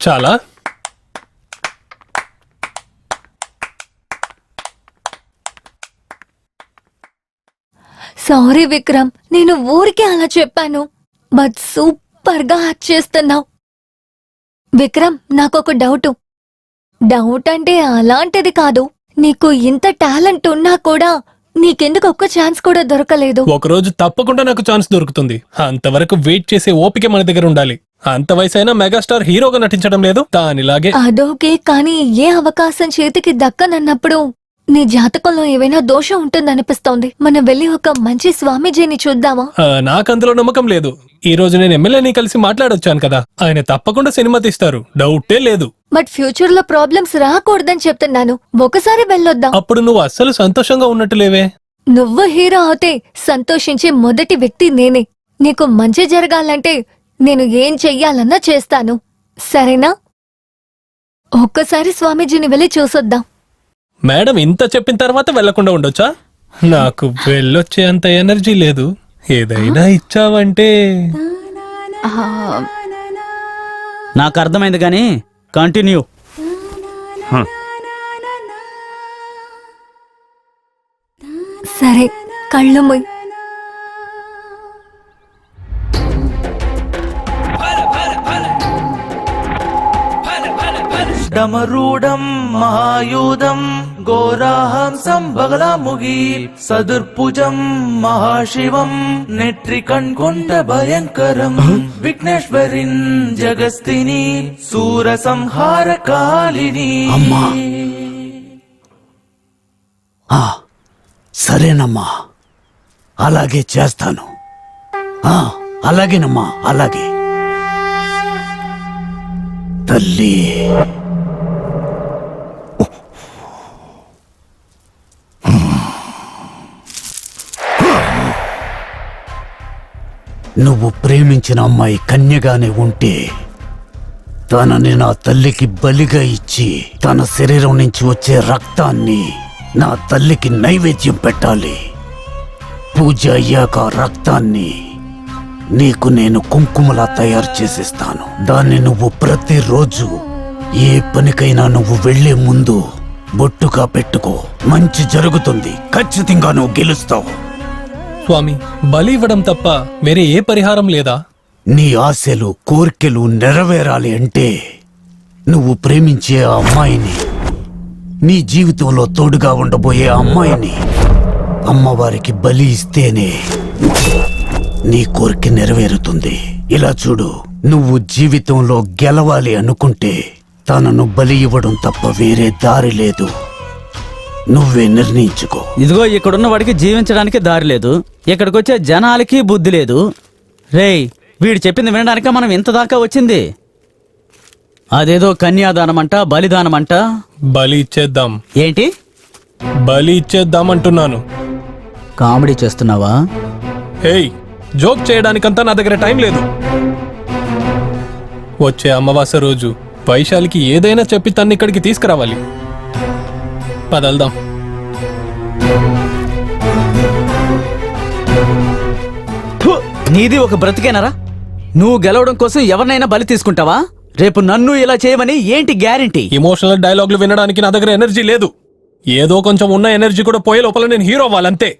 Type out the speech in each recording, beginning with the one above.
చాలా సారీ విక్రమ్, నేను ఊరికే అలా చెప్పాను. బట్ సూపర్ గా యాక్ట్ చేస్తున్నావు. విక్రమ్, నాకొక డౌట్ అంటే అలాంటిది కాదు. నీకు ఇంత టాలెంట్ ఉన్నా కూడా నీకెందుకు ఒక్క ఛాన్స్ కూడా దొరకలేదు? ఒకరోజు తప్పకుండా నాకు ఛాన్స్ దొరుకుతుంది. అంతవరకు వెయిట్ చేసే ఓపిక మన దగ్గర ఉండాలి. అంత వయసైనా మెగాస్టార్ హీరోగా నటించడం లేదు, దానిలాగే. అదోకే, కానీ ఏ అవకాశం చేతికి దక్కనన్నప్పుడు నీ జాతకంలో ఏవైనా దోషం ఉంటుందనిపిస్తోంది. మనం వెళ్ళి ఒక మంచి స్వామీజీని చూద్దామా? నాకు అందులో నమ్మకం లేదు. ఈ రోజు నేను ఎమ్మెల్యేని కలిసి మాట్లాడొచ్చాను కదా, ఆయన తప్పకుండా సినిమా తీస్తారు, డౌటే లేదు. బట్ ఫ్యూచర్ లో ప్రాబ్లమ్స్ రాకూడదని చెప్తున్నాను. ఒకసారి వెళ్ళొద్దాం. అప్పుడు నువ్వు అస్సలు సంతోషంగా ఉన్నట్టు లేవే. నువ్వు హీరో అవుతే సంతోషించే మొదటి వ్యక్తి నేనే. నీకు మంచి జరగాలంటే నేను ఏం చెయ్యాలన్నా చేస్తాను, సరేనా? ఒక్కసారి స్వామీజీని వెళ్ళి చూసొద్దాం. మేడం ఇంత చెప్పిన తర్వాత వెళ్లకుండా ఉండొచ్చా? నాకు వెళ్ళొచ్చే అంత ఎనర్జీ లేదు. ఏదైనా ఇచ్చావంటే. నాకు అర్థమైంది కానీ కంటిన్యూ. సరే, కళ్ళు మూయ్. డమరూఢం మహాయూధం ఘోరాహంసం బగలాముగి సదుర్భుజం మహాశివం నెట్రికంఠ భయంకరం విఘ్నేశ్వరిన్ జగస్తిని సూర సంహార కాలిని. అమ్మా, సరేనమ్మా, అలాగే చేస్తాను. అలాగేనమ్మా, అలాగే. తల్లి, నువ్వు ప్రేమించిన అమ్మాయి కన్యగానే ఉంటే తనని నా తల్లికి బలిగా ఇచ్చి తన శరీరం నుంచి వచ్చే రక్తాన్ని నా తల్లికి నైవేద్యం పెట్టాలి. పూజ అయ్యాక రక్తాన్ని నీకు నేను కుంకుమలా తయారు చేసిస్తాను. దాన్ని నువ్వు ప్రతిరోజు ఏ పనికైనా నువ్వు వెళ్లే ముందు బొట్టుగా పెట్టుకో. మంచి జరుగుతుంది, ఖచ్చితంగా నువ్వు గెలుస్తావు. స్వామి, బలి ఇవ్వడం తప్ప వేరే ఏ పరిహారం లేదా? నీ ఆశలు కోర్కెలు నెరవేరాలి అంటే నువ్వు ప్రేమించే ఆ అమ్మాయిని, నీ జీవితంలో తోడుగా ఉండబోయే అమ్మాయిని అమ్మవారికి బలి ఇస్తేనే నీ కోరిక నెరవేరుతుంది. ఇలా చూడు, నువ్వు జీవితంలో గెలవాలి అనుకుంటే తనను బలి ఇవ్వడం తప్ప వేరే దారి లేదు. నువ్వే నిర్ణయించుకో. ఇదిగో, ఇక్కడున్న వాడికి జీవించడానికి దారి లేదు, ఇక్కడికి వచ్చే జనాలకి బుద్ధి లేదు. రేయ్, వీడు చెప్పింది వినడానిక మనం ఇంత దాకా వచ్చింది. అదేదో కన్యాదానమంట, బలిదానమంట. బలి ఇచ్చేద్దాం. ఏంటి? బలి ఇచ్చేద్దాం అంటున్నాను. కామెడీ చేస్తున్నావా? ఏయ్, జోక్ చేయడానికంతా నా దగ్గర టైం లేదు. వచ్చే అమావాస్య రోజు వైశాలికి ఏదైనా చెప్పి తన్ని ఇక్కడికి తీసుకురావాలి. పదల్దాం. నీది ఒక బ్రతికేనరా? నువ్వు గెలవడం కోసం ఎవరినైనా బలి తీసుకుంటావా? రేపు నన్ను ఇలా చేయమని ఏంటి గ్యారెంటీ? ఎమోషనల్ డైలాగులు వినడానికి నా దగ్గర ఎనర్జీ లేదు. ఏదో కొంచెం ఉన్న ఎనర్జీ కూడా పోయే లోపల నేను హీరో అవ్వాలంతే.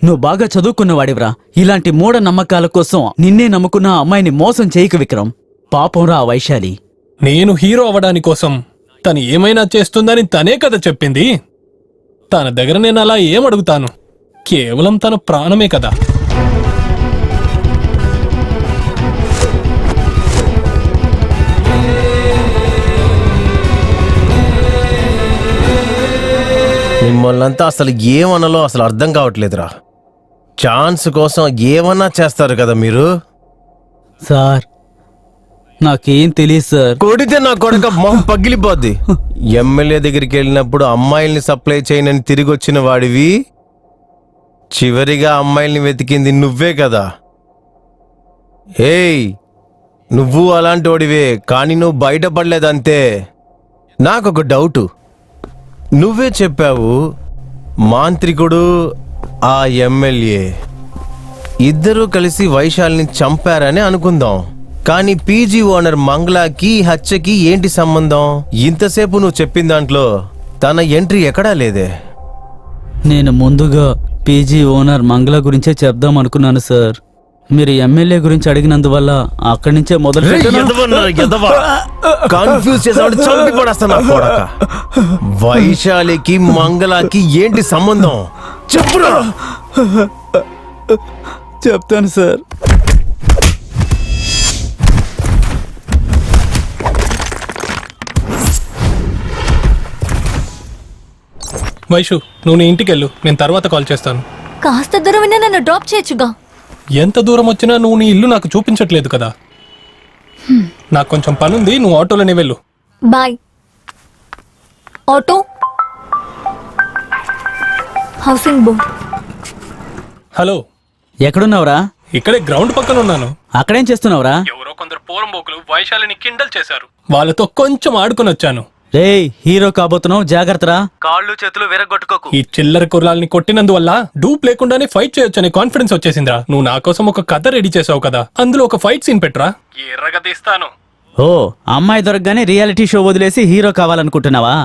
నువ్వు బాగా చదువుకున్నవాడివరా. ఇలాంటి మూఢ నమ్మకాల కోసం నిన్నే నమ్ముకున్న అమ్మాయిని మోసం చేయకు విక్రమ్. పాపంరా ఆ వైశాలి. నేను హీరో అవ్వడాని కోసం తను ఏమైనా చేస్తుందని తనే కదా చెప్పింది. తన దగ్గర నేను అలా ఏమడుగుతాను? కేవలం తన ప్రాణమే కదా. మిమ్మల్నంతా అసలు ఏమనాలో అసలు అర్థం కావట్లేదురా. ఛాన్స్ కోసం ఏమన్నా చేస్తారు కదా మీరు. సార్, నాకేం తెలియదు సార్. కొడితే నా కొడుక మొహం పగిలిపోద్ది. ఎమ్మెల్యే దగ్గరికి వెళ్ళినప్పుడు అమ్మాయిల్ని సప్లై చేయనని తిరిగి వచ్చిన వాడివి, చివరిగా అమ్మాయిల్ని వెతికింది నువ్వే కదా. ఏయ్, నువ్వు అలాంటి వాడివే, కానీ నువ్వు బయటపడలేదంతే. నాకొక డౌటు. నువ్వే చెప్పావు మాంత్రికుడు ఆ ఎమ్మెల్యే ఇద్దరూ కలిసి వైశాలిని చంపారని అనుకుందాం. కానీ పీజీ ఓనర్ మంగళకి ఈ హత్యకి ఏంటి సంబంధం? ఇంతసేపు నువ్వు చెప్పిన దాంట్లో తన ఎంట్రీ ఎక్కడా లేదే. నేను ముందుగా పీజీ ఓనర్ మంగళ గురించే చెప్దాం అనుకున్నాను సార్. మీరు ఎమ్మెల్యే గురించి అడిగినందువల్ల అక్కడి నుంచే మొదలు కన్ఫ్యూజ్ చేసాడు, చంపి పడేస్తాను కొడక. వైశాలికి మంగళకి ఏంటి సంబంధం చెప్పురా. చెప్తాను సార్. వైషు, నువ్వు నీ ఇంటికి వెళ్ళు, నేను తర్వాత కాల్ చేస్తాను. కాస్త దూరమైనా నన్ను డ్రాప్ చేయొచ్చుగా. ఎంత దూరం వచ్చినా నువ్వు నీ ఇల్లు నాకు చూపించట్లేదు కదా. నాకు కొంచెం పనుంది, నువ్వు ఆటోలోనే వెళ్ళు. Bye. Auto housing board. Hello, ఎక్కడున్నావురా? ఇక్కడే గ్రౌండ్ పక్కన ఉన్నాను. అక్కడేం చేస్తున్నావురా? ఎవరో కొందరు పోరంబోకులు వైశాలిని కిండల్ చేశారు, వాళ్ళతో కొంచెం ఆడుకొని వచ్చాను. రేయ్, హీరో కాబోతున్నావు, జాగ్రత్తరా. కాళ్ళు చేతులు విరగొట్టుకోకు. ఈ చిల్లర కుర్రాల్ని కొట్టినందువల్ల డూప్ లేకుండానే ఫైట్ చేయొచ్చనే కాన్ఫిడెన్స్ వచ్చేసిందిరా. నువ్వు నా కోసం ఒక కథ రెడీ చేసావు కదా, అందులో ఒక ఫైట్ సీన్ పెట్టరా, ఎర్రగా తీస్తాను. ఓ, అమ్మాయి దొరకగానే రియాలిటీ షో వదిలేసి హీరో కావాలనుకుంటున్నావా?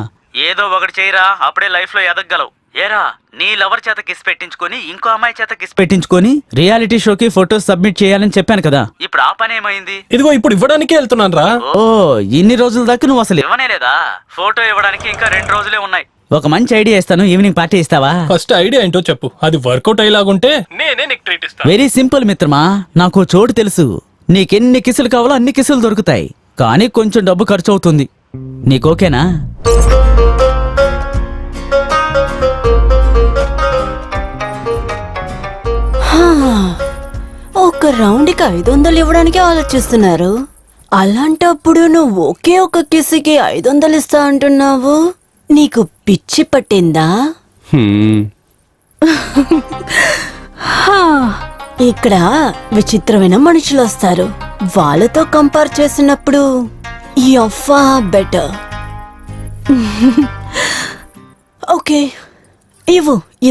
ఏదో ఒకటి చేయరా, అప్పుడే లైఫ్ లో ఎదగలవు. ఏరా, నీ లవర్ చేత కిస్ పెట్టించుకొని ఇంకో అమ్మాయి చేత కిస్ పెట్టించుకొని రియాలిటీ షోకి ఫోటోస్ సబ్మిట్ చేయాలని చెప్పాను కదా. ఇప్పుడు ఆ పని ఏమైంది? ఇదిగో ఇప్పుడు ఇవ్వడానికే వెళ్తున్నాను రా. ఓ, ఇన్ని రోజుల దాకా నువ్వు అసలు ఇవ్వనే లేదా? ఫోటో ఇవ్వడానికి ఇంకా 2 రోజులే ఉన్నాయి. ఒక మంచి ఐడియా ఇస్తాను, ఈవినింగ్ పార్టీ ఇస్తావా? ఫస్ట్ ఐడియా ఏంటో చెప్పు, అది వర్కౌట్ అయ్యేలాగుంటే నేనే నీకు ట్రీట్ ఇస్తాను. వెరీ సింపుల్ మిత్రమా, నాకు చోటు తెలుసు. నీకెన్ని కిసులు కావాలో అన్ని కిసులు దొరుకుతాయి, కానీ కొంచెం డబ్బు ఖర్చు అవుతుంది. నీకోకేనా? ఒక రౌండ్కి 500 ఇవ్వడానికి ఆలోచిస్తున్నారు. అలాంటప్పుడు నువ్వు ఒకే ఒక కిస్కి 500 ఇస్తా అంటున్నావు. నీకు పిచ్చి పట్టిందా? హా, ఇక్కడ విచిత్రమైన మనుషులు వస్తారు. వాళ్ళతో కంపేర్ చేసినప్పుడు ఈ అఫ్ఫా బెటర్. ఓకే,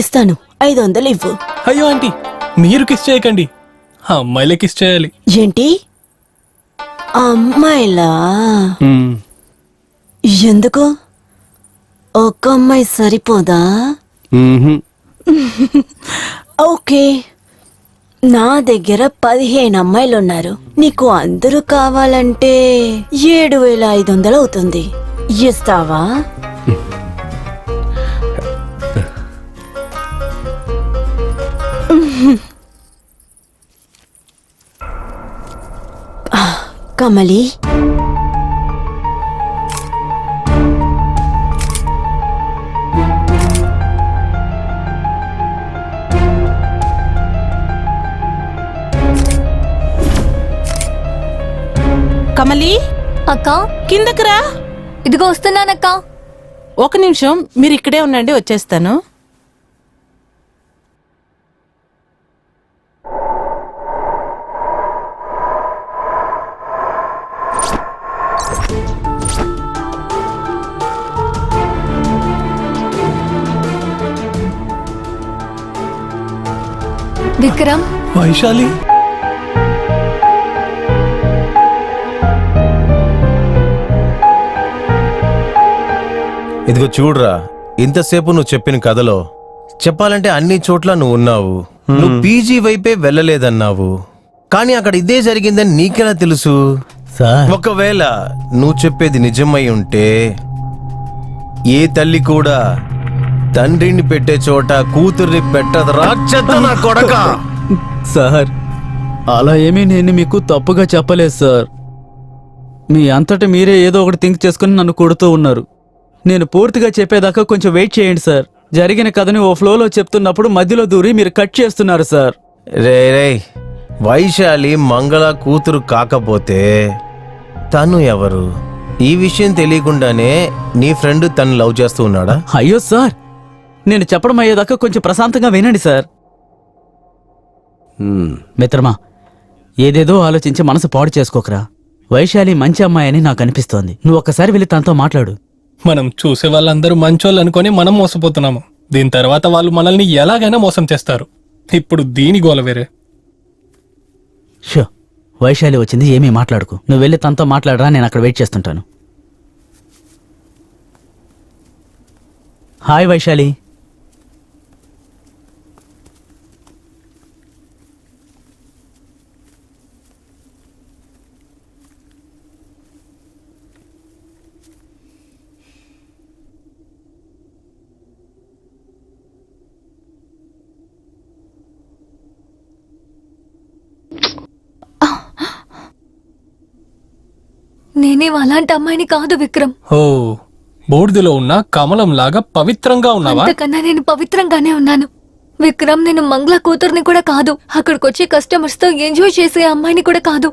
ఇస్తాను. 500 ఇవ్వు. అయ్యో ఆంటీ, మీరు కిస్ చేయకండి, ఆ అమ్మాయిలే కిస్ చేయాలి. ఏంటి, అమ్మాయిలా? ఎందుకు? ఒక అమ్మాయి సరిపోదా? ఓకే, నా దగ్గర 15 అమ్మాయిలున్నారు. నీకు అందరూ కావాలంటే 7500 అవుతుంది. ఇస్తావా? కమలి, కమలి, అక్క, కిందకి రా. ఇదిగో వస్తున్నానక్క. ఒక నిమిషం, మీరు ఇక్కడే ఉండండి, వచ్చేస్తాను. విక్రమ్, వైశాలి, ఇదిగో చూడురా, ఇంతసేపు నువ్వు చెప్పిన కథలో చెప్పాలంటే అన్ని చోట్ల నువ్వు ఉన్నావు. నువ్వు పీజీ వైపే వెళ్ళలేదన్నావు, కానీ అక్కడ ఇదే జరిగిందని నీకెలా తెలుసు? సార్, ఒకవేళ నువ్వు చెప్పేది నిజమై ఉంటే ఏ తల్లి కూడా తండ్రిని పెట్టే చోట కూతుర్ని పెట్టదు రాక్షత నా కొడక. సార్, అలా ఏమీ నేను మీకు తప్పుగా చెప్పలేదు సార్. మీ అంతటా మీరే ఏదో ఒకటి థింక్ చేసుకుని నన్ను కొడుతూ ఉన్నారు. నేను పూర్తిగా చెప్పేదాకా కొంచెం వెయిట్ చేయండి సార్. జరిగిన కథని ఓ ఫ్లోలో చెప్తున్నప్పుడు మధ్యలో దూరి మీరు కట్ చేస్తున్నారు సార్. రే, వైశాలి మంగళ కూతురు కాకపోతే తను ఎవరు? ఈ విషయం తెలియకుండానే నీ ఫ్రెండ్ తను లవ్ చేస్తూ ఉన్నాడా? అయ్యో సార్, నేను చెప్పడం అయ్యేదాకా కొంచెం ప్రశాంతంగా వినండి సార్. మిత్రమా, ఏదేదో ఆలోచించి మనసు పాడు చేసుకోకరా. వైశాలి మంచి అమ్మాయి అని నాకు అనిపిస్తోంది. నువ్వు ఒక్కసారి వెళ్ళి తనతో మాట్లాడు. మనం చూసే వాళ్ళందరూ మంచోళ్ళు అనుకొని మనం మోసపోతున్నాము. దీని తర్వాత వాళ్ళు మనల్ని ఎలాగైనా మోసం చేస్తారు. ఇప్పుడు దీని గోల వేరే. షో, వైశాలి వచ్చింది, ఏమీ మాట్లాడుకు. నువ్వు వెళ్ళి తనతో మాట్లాడరా, నేను అక్కడ వెయిట్ చేస్తుంటాను. హాయ్ వైశాలి. నేనేం అలాంటి అమ్మాయిని కాదు విక్రమ్. ఓ, బూడిదలో ఉన్న కమలం లాగా పవిత్రంగా ఉన్నావా? అంతకన్నా నేను పవిత్రంగానే ఉన్నాను విక్రమ్. నేను మంగళ కూతుర్ని కూడా కాదు, అక్కడికొచ్చే కస్టమర్స్ తో ఎంజాయ్ చేసే అమ్మాయిని కూడా కాదు.